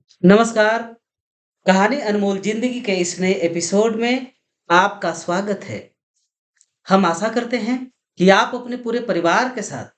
नमस्कार। कहानी अनमोल जिंदगी के इस नए एपिसोड में आपका स्वागत है। हम आशा करते हैं कि आप अपने पूरे परिवार के साथ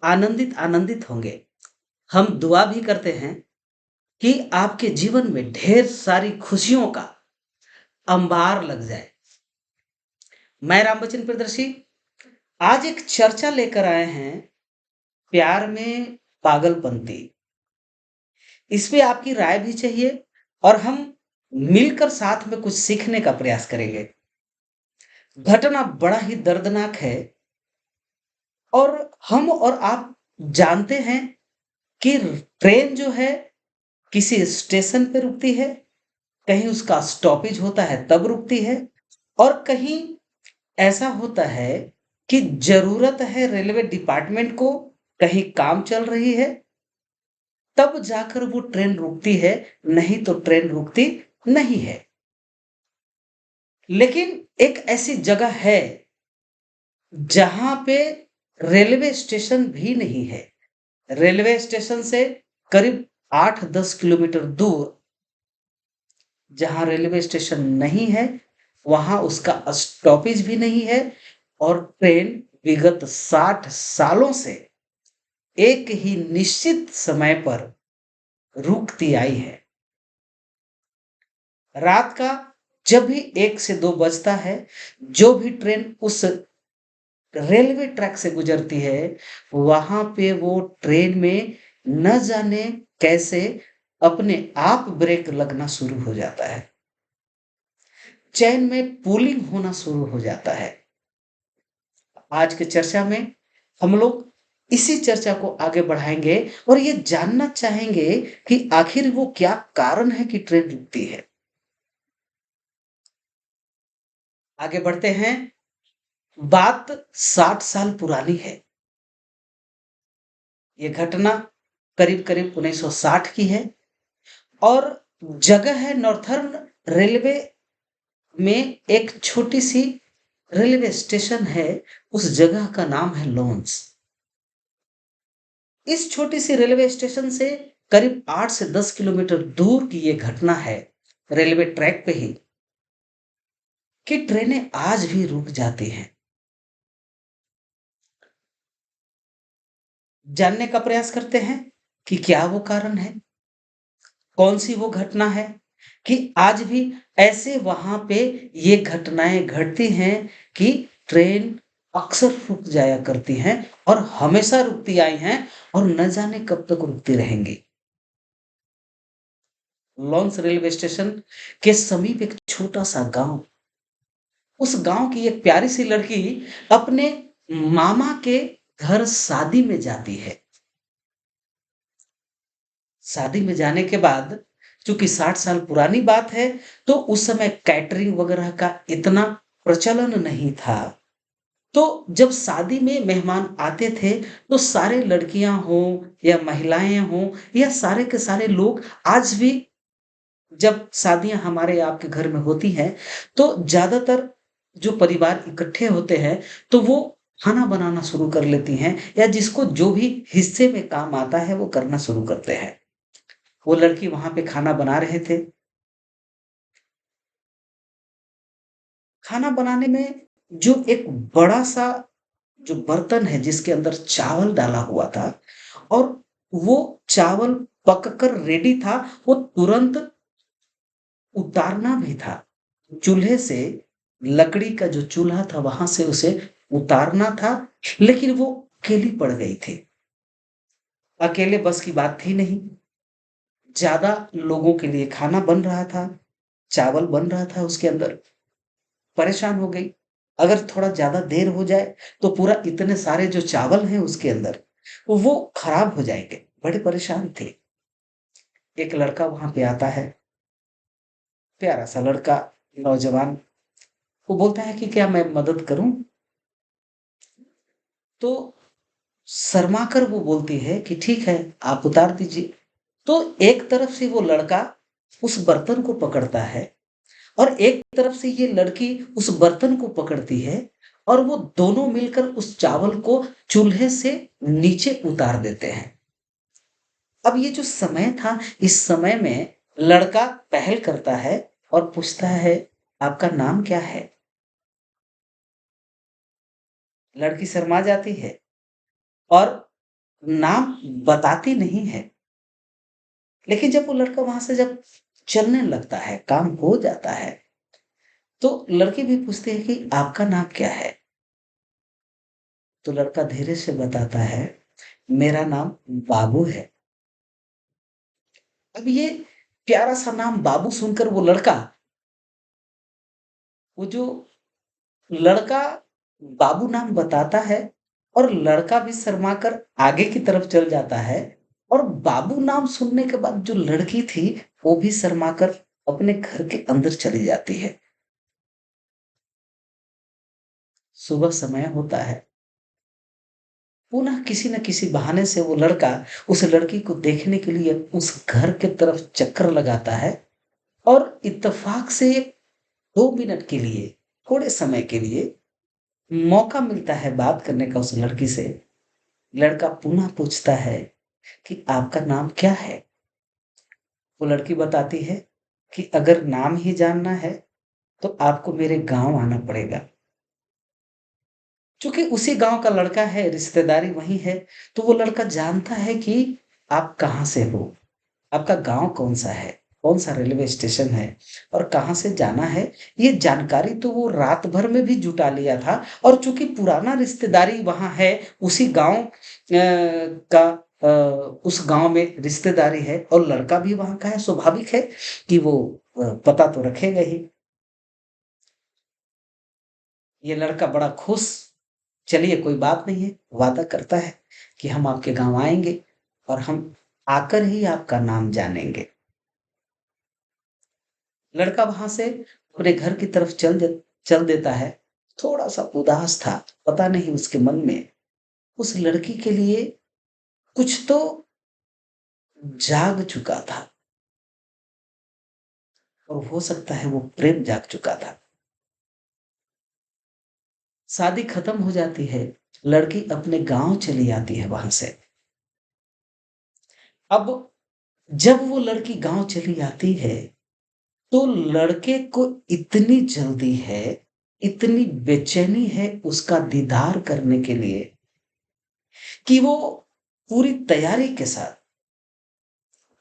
आनंदित आनंदित होंगे। हम दुआ भी करते हैं कि आपके जीवन में ढेर सारी खुशियों का अंबार लग जाए। मैं रामबचन प्रियदर्शी आज एक चर्चा लेकर आए हैं, प्यार में पागलपंती। इस पे आपकी राय भी चाहिए और हम मिलकर साथ में कुछ सीखने का प्रयास करेंगे। घटना बड़ा ही दर्दनाक है और हम और आप जानते हैं कि ट्रेन जो है किसी स्टेशन पे रुकती है, कहीं उसका स्टॉपेज होता है तब रुकती है और कहीं ऐसा होता है कि ज़रूरत है रेलवे डिपार्टमेंट को, कहीं काम चल रही है, तब जाकर वो ट्रेन रुकती है, नहीं तो ट्रेन रुकती नहीं है। लेकिन एक ऐसी जगह है जहाँ पे रेलवे स्टेशन भी नहीं है। रेलवे स्टेशन से करीब 8-10 किलोमीटर दूर जहाँ रेलवे स्टेशन नहीं है, वहाँ उसका स्टॉपेज भी नहीं है और ट्रेन विगत 60 सालों से एक ही निश्चित समय पर रुकती आई है। रात का जब भी 1 से 2 बजता है, जो भी ट्रेन उस रेलवे ट्रैक से गुजरती है, वहाँ पे वो ट्रेन में न जाने कैसे अपने आप ब्रेक लगना शुरू हो जाता है। चैन में पूलिंग होना शुरू हो जाता है। आज की चर्चा में हम लोग इसी चर्चा को आगे बढ़ाएँगे और ये जानना चाहेंगे कि आखिर वो क्या कारण है कि ट्रेन रुकती है। आगे बढ़ते हैं, बात 60 साल पुरानी है। ये घटना करीब-करीब 1960 की है और जगह है नॉर्थर्न रेलवे में एक छोटी-सी रेलवे स्टेशन है, उस जगह का नाम है लॉन्स। इस छोटी-सी रेलवे स्टेशन से करीब 8 से 10 किलोमीटर दूर की ये घटना है, रेलवे ट्रैक पे ही, कि ट्रेनें आज भी रुक जाती हैं। जानने का प्रयास करते हैं कि क्या वो कारण है? कौन-सी वो घटना है कि आज भी ऐसे वहाँ पे ये घटनाएँ घटती हैं कि ट्रेन अक्सर रुक जाया करती हैं और हमेशा रुकती आई हैं और न जाने कब तक रुकती रहेंगी। लॉन्स रेलवे स्टेशन के समीप एक छोटा-सा गाँव, उस गाँव की एक प्यारी-सी लड़की अपने मामा के घर शादी में जाती है। शादी में जाने के बाद चूँकि 60 साल पुरानी बात है, तो उस समय कैटरिंग वगैरह का इतना प्रचलन नहीं था। तो जब शादी में मेहमान आते थे, तो सारे लड़कियाँ हों या महिलाएँ हों या सारे के सारे लोग आज भी जब शादियाँ हमारे आपके घर में होती हैं, तो ज़्यादातर जो परिवार इकट्ठे होते हैं, तो वो खाना बनाना शुरू कर लेती हैं या जिसको जो भी हिस्से में काम आता है, वो करना शुरू करते हैं। वो लड़की वहाँ पे खाना बना रहे थे। खाना बनाने में जो एक बड़ा-सा जो बर्तन है जिसके अंदर चावल डाला हुआ था और वो चावल पककर रेडी था, वो तुरंत उतारना भी था। चूल्हे से लकड़ी का जो चूल्हा था वहाँ से उसे उतारना था, लेकिन वो अकेली पड़ गई थी। अकेले बस की बात थी नहीं, ज़्यादा लोगों के लिए खाना बन रहा था, चावल बन रहा था उसके अंदर। परेशान हो गई। अगर थोड़ा ज़्यादा देर हो जाए, तो पूरा इतने सारे जो चावल हैं उसके अंदर, वो खराब हो जाएँगे। बड़े परेशान थे। एक लड़का वहाँ पे आता है, प्यारा-सा लड़का, नौजवान। वो बोलता है कि क्या मैं मदद करूँ? तो शर्माकर वो बोलती है कि ठीक है, आप उतार दीजिए। तो एक तरफ से वो लड़का उस बर्तन को पकड़ता है और एक तरफ से ये लड़की उस बर्तन को पकड़ती है और वो दोनों मिलकर उस चावल को चूल्हे से नीचे उतार देते हैं। अब ये जो समय था, इस समय में लड़का पहल करता है और पूछता है, "आपका नाम क्या है?" लड़की शर्मा जाती है और नाम बताती नहीं है। लेकिन जब वो लड़का वहाँ से जब चलने लगता है, काम हो जाता है, तो लड़की भी पूछती है कि आपका नाम क्या है? तो लड़का धीरे से बताता है, मेरा नाम बाबू है। अब ये प्यारा-सा नाम बाबू सुनकर वो लड़का, वो जो लड़का बाबू नाम बताता है और लड़का भी शर्मा कर आगे की तरफ चल जाता है और बाबू नाम सुनने के बाद जो लड़की थी, वो भी शर्मा कर अपने घर के अंदर चली जाती है। सुबह समय होता है, पुनः किसी न किसी बहाने से वो लड़का उस लड़की को देखने के लिए उस घर की तरफ चक्कर लगाता है और इत्तेफ़ाक से 2 मिनट के लिए, थोड़े समय के लिए मौका मिलता है बात करने का उस लड़की से। लड़का पुनः पूछता है कि आपका नाम क्या है? वो लड़की बताती है कि अगर नाम ही जानना है, तो आपको मेरे गाँव आना पड़ेगा। चूँकि उसी गाँव का लड़का है, रिश्तेदारी वहीं है, तो वो लड़का जानता है कि आप कहाँ से हो, आपका गाँव कौन-सा है, कौन-सा रेलवे स्टेशन है और कहाँ से जाना है, ये जानकारी तो वो रात भर में भी जुटा लिया था और चूँकि पुराना रिश्तेदारी वहाँ है, उसी गाँव का उस गाँव में रिश्तेदारी है और लड़का भी वहाँ का है, स्वाभाविक है कि वो पता तो रखेगा ही। ये लड़का बड़ा खुश, चलिए कोई बात नहीं है, वादा करता है कि हम आपके गाँव आएँगे और हम आकर ही आपका नाम जानेंगे। लड़का वहाँ से अपने घर की तरफ चल देता है। थोड़ा-सा उदास था, पता नहीं उसके मन में उस लड़की के लिए कुछ तो जाग चुका था और हो सकता है वो प्रेम जाग चुका था। शादी खत्म हो जाती है, लड़की अपने गाँव चली आती है वहाँ से। अब जब वो लड़की गाँव चली आती है, तो लड़के को इतनी जल्दी है, इतनी बेचैनी है उसका दीदार करने के लिए कि वो पूरी तैयारी के साथ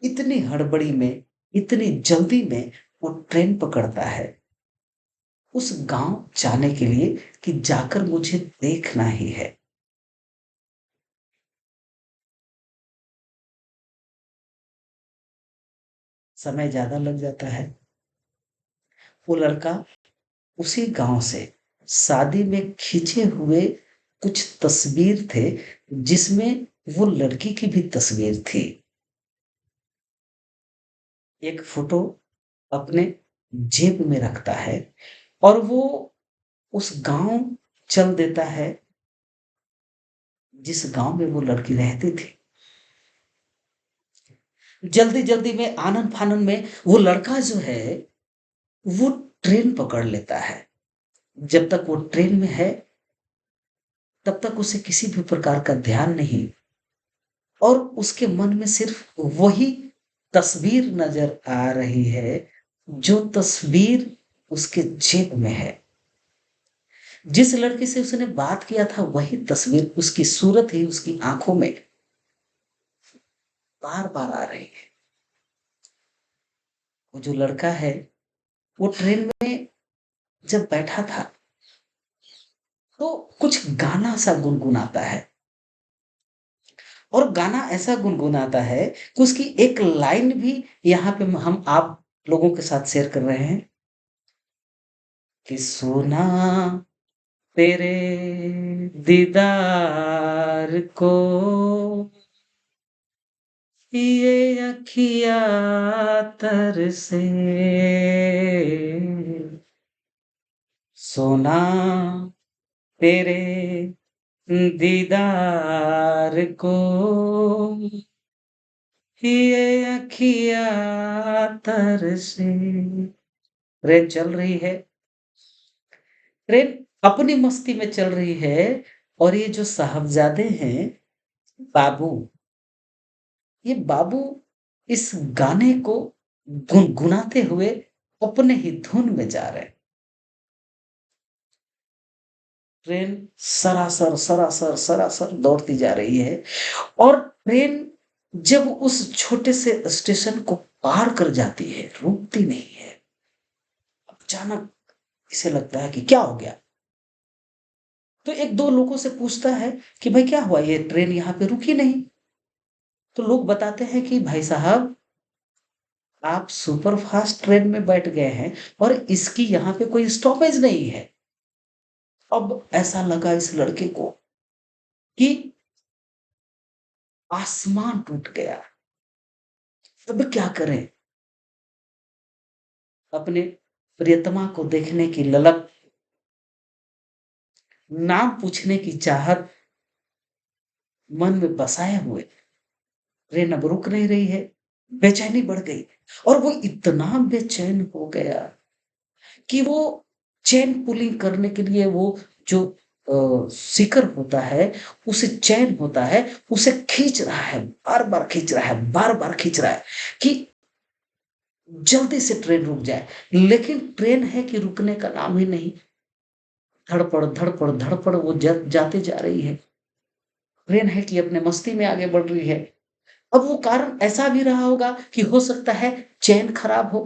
इतनी हड़बड़ी में, इतनी जल्दी में वो ट्रेन पकड़ता है, उस गाँव जाने के लिए कि जाकर मुझे देखना ही है। समय ज़्यादा लग जाता है। वो लड़का उसी गाँव से शादी में खींचे हुए कुछ तस्वीर थे, जिसमें वो लड़की की भी तस्वीर थी। एक फ़ोटो अपने जेब में रखता है और वो उस गाँव चल देता है, जिस गाँव में वो लड़की रहती थी। जल्दी-जल्दी में, आनन-फानन में वो लड़का जो है, वो ट्रेन पकड़ लेता है। जब तक वो ट्रेन में है, तब तक उसे किसी भी प्रकार का ध्यान नहीं और उसके मन में सिर्फ़ वही तस्वीर नज़र आ रही है, जो तस्वीर उसके जेब में है। जिस लड़के से उसने बात किया था, वही तस्वीर, उसकी सूरत ही उसकी आँखों में बार-बार आ रही है। वो जो लड़का है, वो ट्रेन में जब बैठा था, तो कुछ गाना सा गुनगुनाता है और गाना ऐसा गुनगुनाता है कि उसकी एक लाइन भी यहाँ पे हम आप लोगों के साथ शेयर कर रहे हैं कि सुना तेरे दीदार को ये अखियाँ तरसे सुना तेरे दीदार को ये अखियाँ तरसे। ट्रेन चल रही है, ट्रेन अपनी मस्ती में चल रही है और ये जो साहबज़ादे हैं, बाबू, ये बाबू इस गाने को गुनगुनाते हुए अपने ही धुन में जा रहे हैं। ट्रेन सरासर, सरासर, सरासर दौड़ती जा रही है और ट्रेन जब उस छोटे से स्टेशन को पार कर जाती है, रुकती नहीं है। अचानक इसे लगता है कि क्या हो गया? तो 1-2 लोगों से पूछता है कि भाई क्या हुआ? ये ट्रेन यहाँ पे रुकी नहीं। तो लोग बताते हैं कि भाई साहब, आप सुपरफास्ट ट्रेन में बैठ गए हैं और इसकी यहाँ पे कोई स्टॉपेज नहीं है। अब ऐसा लगा इस लड़के को कि आसमान टूट गया। अब क्या करें? अपने प्रियतमा को देखने की ललक, नाम पूछने की चाहत मन में बसाए हुए ट्रेन अब रुक नहीं रही है। बेचैनी बढ़ गई और वो इतना बेचैन हो गया कि वो चेन पुलिंग करने के लिए वो जो शिखर होता है, उसे चैन होता है, उसे खींच रहा है, बार-बार खींच रहा है, बार-बार खींच रहा है कि जल्दी से ट्रेन रुक जाए। लेकिन ट्रेन है कि रुकने का नाम ही नहीं। धड़पड़, धड़पड़, धड़पड़ वो जाते जा रही है। ट्रेन है कि अपने मस्ती में आगे बढ़ रही है। अब वो कारण ऐसा भी रहा होगा कि हो सकता है चेन खराब हो।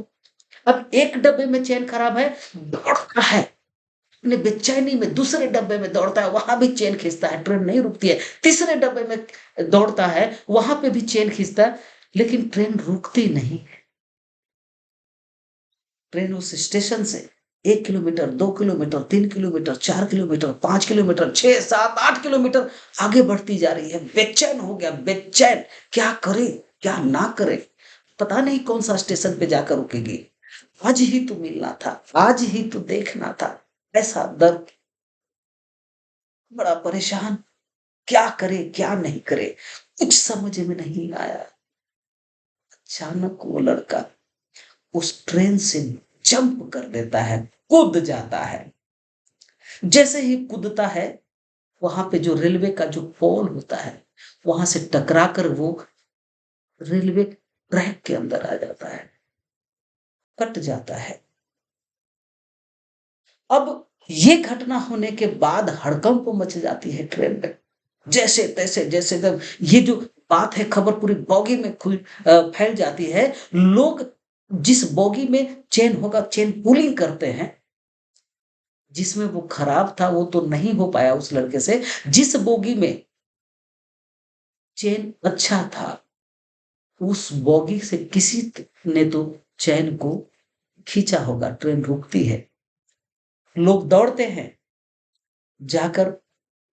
अब एक डब्बे में चेन खराब है, दौड़ता है, अपने बेचैनी में दूसरे डब्बे में दौड़ता है, वहां भी चेन खींचता है, ट्रेन नहीं रुकती है। तीसरे डब्बे में दौड़ता है, वहां पे भी चेन खींचता है, लेकिन ट्रेन रुकती नहीं। ट्रेन उस स्टेशन से 1 kilometre, 2 kilometre, 3 kilometre, 4 kilometre, 5 kilometre, 6, 7, 8 kilometre आगे बढ़ती जा रही है। बेचैन हो गया, बेचैन, क्या करे क्या ना करे। पता नहीं कौन सा स्टेशन पे जाकर रुकेगी। आज ही तो मिलना था, आज ही तो देखना था। ऐसा दर्द, बड़ा परेशान, क्या करे क्या नहीं करे, कुछ समझ में नहीं आया। अचानक वो लड़का उस ट्रेन से जंप कर देता है, कूद जाता है। जैसे ही कूदता है, वहां पे जो रेलवे का जो पोल होता है, वहां से टकराकर वो रेलवे ट्रैक के अंदर आ जाता है, कट जाता है। अब ये घटना होने के बाद हड़कंप मच जाती है ट्रेन में। जैसे तैसे, जैसे तब ये जो बात है, खबर पूरी बोगी में फैल जाती है। लोग जिस बोगी में चेन होगा, चेन पुलिंग करते हैं, जिसमें वो खराब था वो तो नहीं हो पाया उस लड़के से। जिस बोगी में चेन अच्छा था, उस बोगी से किसी ने तो चैन को खींचा होगा। ट्रेन रुकती है, लोग दौड़ते हैं, जाकर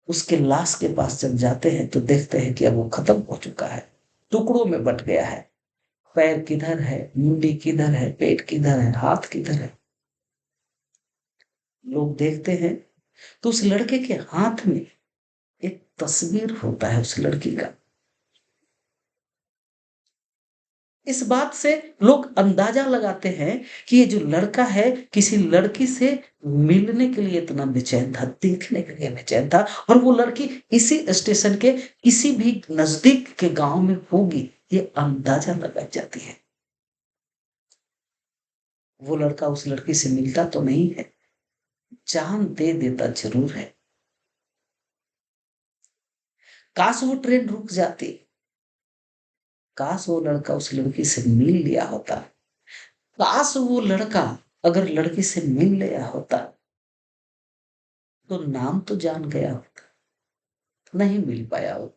उसके लाश के पास जब जाते हैं तो देखते हैं कि अब वो खत्म हो चुका है, टुकड़ों में बट गया है। पैर किधर है, मुंडी किधर है, पेट किधर है, हाथ किधर है, लोग देखते हैं। तो उस लड़के के हाथ में एक तस्वीर होता है उस लड़की का। इस बात से लोग अंदाजा लगाते हैं कि ये जो लड़का है किसी लड़की से मिलने के लिए इतना बेचैन था, देखने के लिए बेचैन था, और वो लड़की इसी स्टेशन के किसी भी नजदीक के गांव में होगी, ये अंदाजा लगाई जाती है। वो लड़का उस लड़की से मिलता तो नहीं है, जान दे देता जरूर है। काश वो ट्रेन रुक जाती, काश वो लड़का उस लड़की से मिल लिया होता, काश वो लड़का अगर लड़की से मिल लिया होता तो नाम तो जान गया होता। नहीं मिल पाया वो,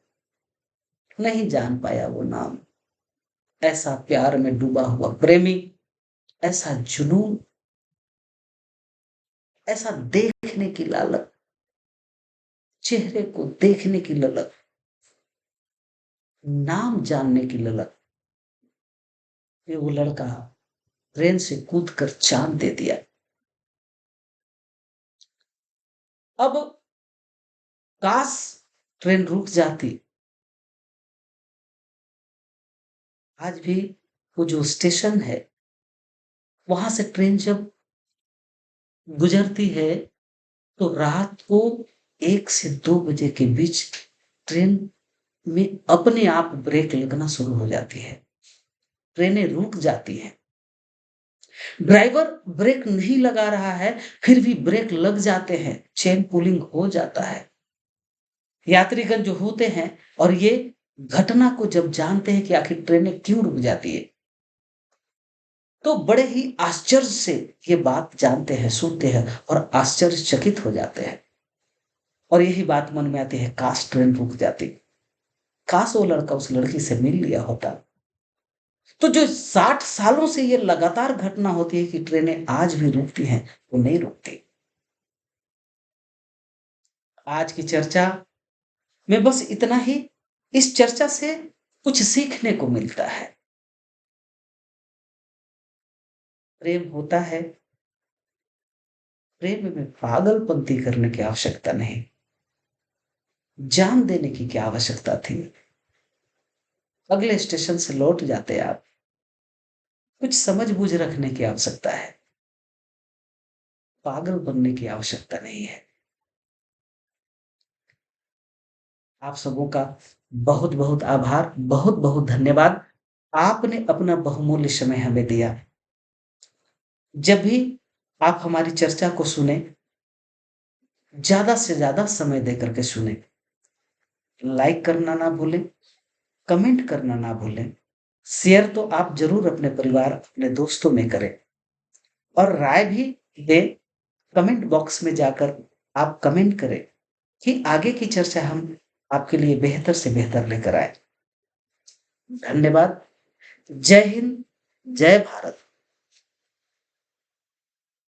नहीं जान पाया वो नाम। ऐसा प्यार में डूबा हुआ प्रेमी, ऐसा जुनून, ऐसा देखने की लालच, चेहरे को देखने की ललक, नाम जानने की ललक, ये वो लड़का ट्रेन से कूद कर चांद दे दिया। अब काश ट्रेन रुक जाती। आज भी वो जो स्टेशन है, वहां से ट्रेन जब गुजरती है तो रात को 1 से 2 बजे के बीच ट्रेन में अपने आप ब्रेक लगना शुरू हो जाती है, ट्रेनें रुक जाती हैं। ड्राइवर ब्रेक नहीं लगा रहा है, फिर भी ब्रेक लग जाते हैं, चेन पुलिंग हो जाता है। यात्रीगण जो होते हैं और ये घटना को जब जानते हैं कि आखिर ट्रेनें क्यों रुक जाती है, तो बड़े ही आश्चर्य से ये बात जानते हैं, सुनते हैं और आश्चर्यचकित हो जाते हैं। और यही बात मन में आती है, काश ट्रेन रुक जाती, काश वो लड़का उस लड़की से मिल लिया होता। तो जो 60 सालों से ये लगातार घटना होती है कि ट्रेनें आज भी रुकती हैं, वो नहीं रुकती। आज की चर्चा में बस इतना ही। इस चर्चा से कुछ सीखने को मिलता है। प्रेम होता है, प्रेम में पागलपंती करने की आवश्यकता नहीं, जान देने की क्या आवश्यकता थी। अगले स्टेशन से लौट जाते आप, कुछ समझ बूझ रखने की आवश्यकता है, पागल बनने की आवश्यकता नहीं है। आप सबों का बहुत बहुत आभार, बहुत बहुत धन्यवाद। आपने अपना बहुमूल्य समय हमें दिया। जब भी आप हमारी चर्चा को सुने, ज्यादा से ज्यादा समय देकर के सुने। लाइक करना ना भूलें, कमेंट करना ना भूलें। शेयर तो आप जरूर अपने परिवार, अपने दोस्तों में करें और राय भी दें। कमेंट बॉक्स में जाकर आप कमेंट करें कि आगे की चर्चा हम आपके लिए बेहतर से बेहतर लेकर आए। धन्यवाद। जय हिंद, जय भारत।